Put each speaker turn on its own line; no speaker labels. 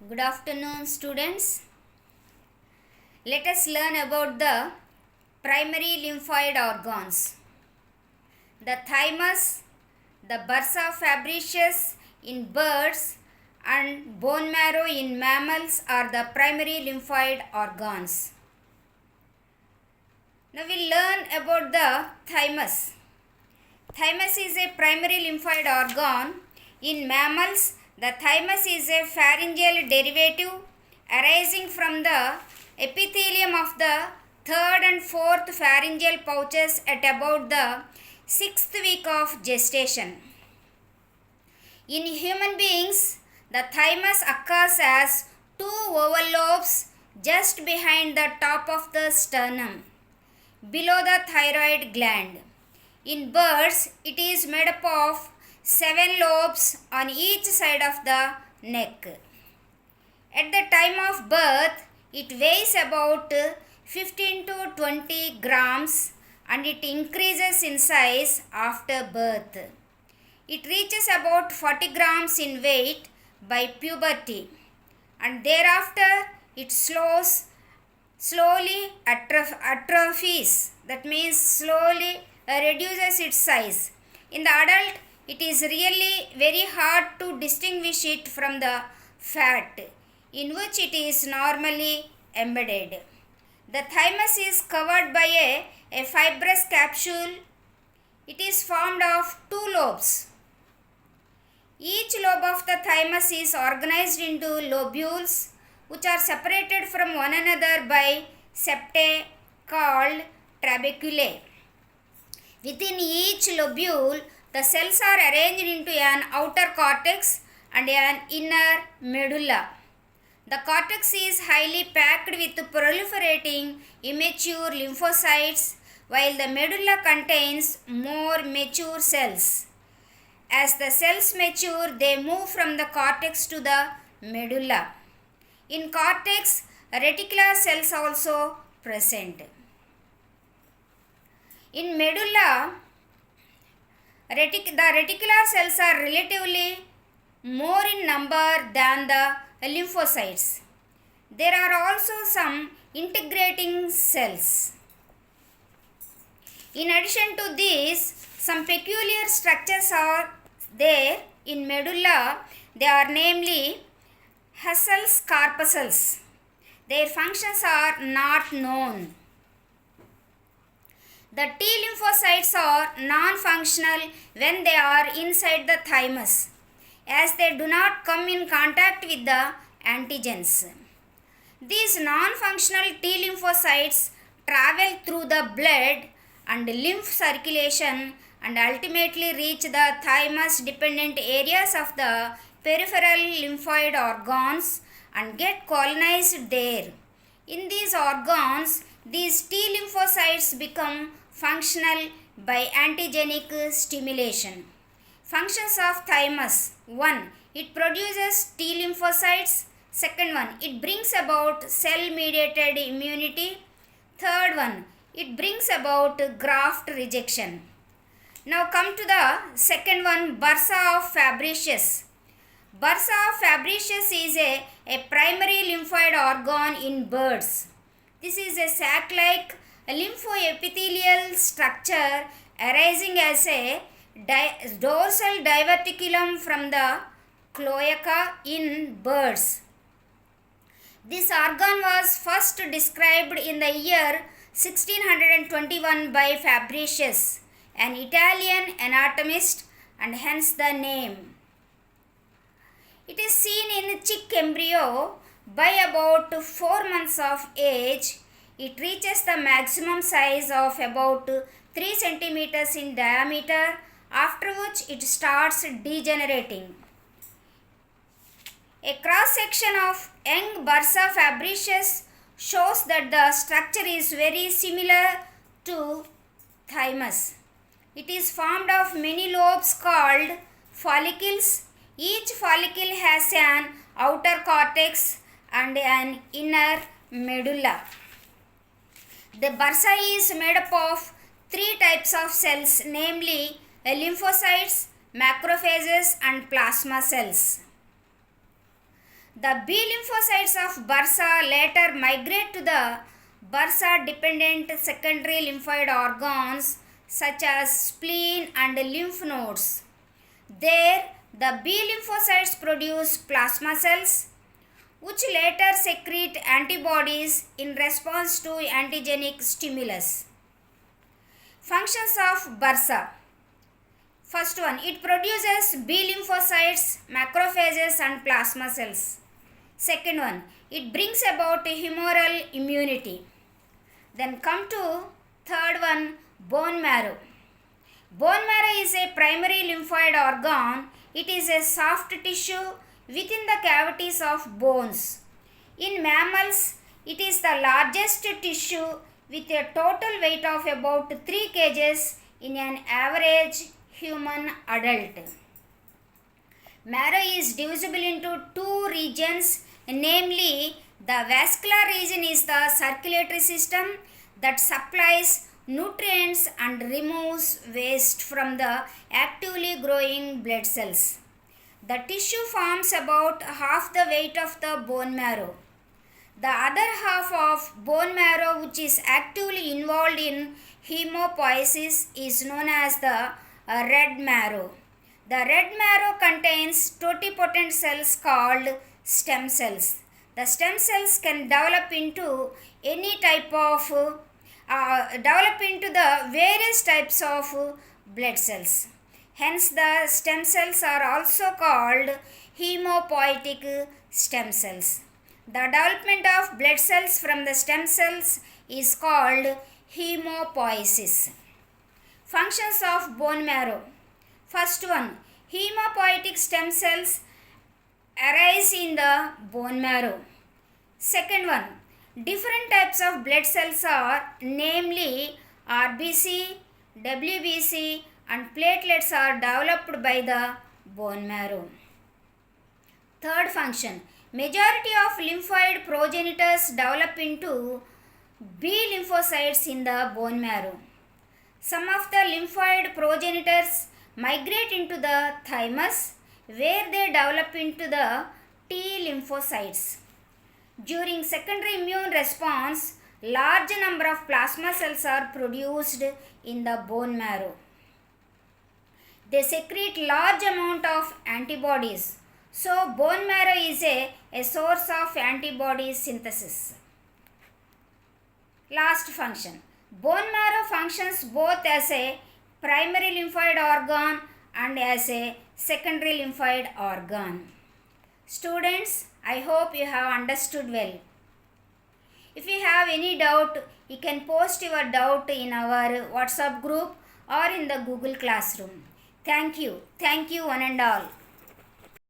Good afternoon, students. Let us learn about the primary lymphoid organs. The thymus, the bursa fabricis in birds, and bone marrow in mammals are the primary lymphoid organs. Now we learn about the thymus. Thymus is a primary lymphoid organ. In mammals, the thymus is a pharyngeal derivative arising from the epithelium of the third and fourth pharyngeal pouches at about the 6th week of gestation. In human beings, the thymus occurs as two oval lobes just behind the top of the sternum, below the thyroid gland. In birds, it is made up of 7 lobes on each side of the neck. At the time of birth, it weighs about 15 to 20 grams and it increases in size after birth. It reaches about 40 grams in weight by puberty and thereafter it slowly atrophies, that means slowly reduces its size. In the adult, it is really very hard to distinguish it from the fat in which it is normally embedded. The thymus is covered by a fibrous capsule. It is formed of 2 lobes. Each lobe of the thymus is organized into lobules which are separated from one another by septae called trabeculae. Within each lobule, the cells are arranged into an outer cortex and an inner medulla. The cortex is highly packed with proliferating immature lymphocytes, while the medulla contains more mature cells. As the cells mature, they move from the cortex to the medulla. In cortex, reticular cells also present. In medulla, the reticular cells are relatively more in number than the lymphocytes. There are also some integrating cells. In addition to these, some peculiar structures are there in medulla. They are namely Husserl's corpuscles. Their functions are not known. The T lymphocytes are non-functional when they are inside the thymus, as they do not come in contact with the antigens. These non-functional T lymphocytes travel through the blood and lymph circulation and ultimately reach the thymus-dependent areas of the peripheral lymphoid organs and get colonized there. In these organs, these T lymphocytes become functional by antigenic stimulation. Functions of thymus: 1. It produces T lymphocytes. Second one, it brings about cell-mediated immunity. Third one, it brings about graft rejection. Now come to the second one, bursa fabricis. Bursa fabricis is a primary lymphoid organ in birds. This is a sac-like lymphoepithelial structure arising as a dorsal diverticulum from the cloaca in birds. This organ was first described in the year 1621 by Fabricius, an Italian anatomist, and hence the name. It is seen in chick embryo. By about 4 months of age, it reaches the maximum size of about 3 centimeters in diameter, after which it starts degenerating. A cross-section of young bursa fabricis shows that the structure is very similar to thymus. It is formed of many lobes called follicles. Each follicle has an outer cortex and an inner medulla. The bursa is made up of 3 types of cells, namely lymphocytes, macrophages, and plasma cells. The B lymphocytes of bursa later migrate to the bursa dependent secondary lymphoid organs such as spleen and lymph nodes. There, the B lymphocytes produce plasma cells which later secrete antibodies in response to antigenic stimulus. Functions of bursa. First one, it produces B lymphocytes, macrophages and plasma cells. Second one, it brings about humoral immunity. Then come to third one, bone marrow. Bone marrow is a primary lymphoid organ. It is a soft tissue within the cavities of bones. In mammals, it is the largest tissue with a total weight of about 3 kg in an average human adult. Marrow is divisible into two regions, namely the vascular region is the circulatory system that supplies nutrients and removes waste from the actively growing blood cells. The tissue forms about half the weight of the bone marrow. The other half of bone marrow, which is actively involved in hemopoiesis, is known as the red marrow. The red marrow contains totipotent cells called stem cells. The stem cells can develop into any type of develop into the various types of blood cells. Hence, the stem cells are also called hemopoietic stem cells. The development of blood cells from the stem cells is called hemopoiesis. Functions of bone marrow. First one, hemopoietic stem cells arise in the bone marrow. Second one, different types of blood cells are namely RBC, WBC and platelets are developed by the bone marrow. Third function, majority of lymphoid progenitors develop into B lymphocytes in the bone marrow. Some of the lymphoid progenitors migrate into the thymus where they develop into the T lymphocytes. During secondary immune response, large number of plasma cells are produced in the bone marrow. They secrete large amount of antibodies. So, bone marrow is a source of antibody synthesis. Last function. Bone marrow functions both as a primary lymphoid organ and as a secondary lymphoid organ. Students, I hope you have understood well. If you have any doubt, you can post your doubt in our WhatsApp group or in the Google Classroom. Thank you one and all.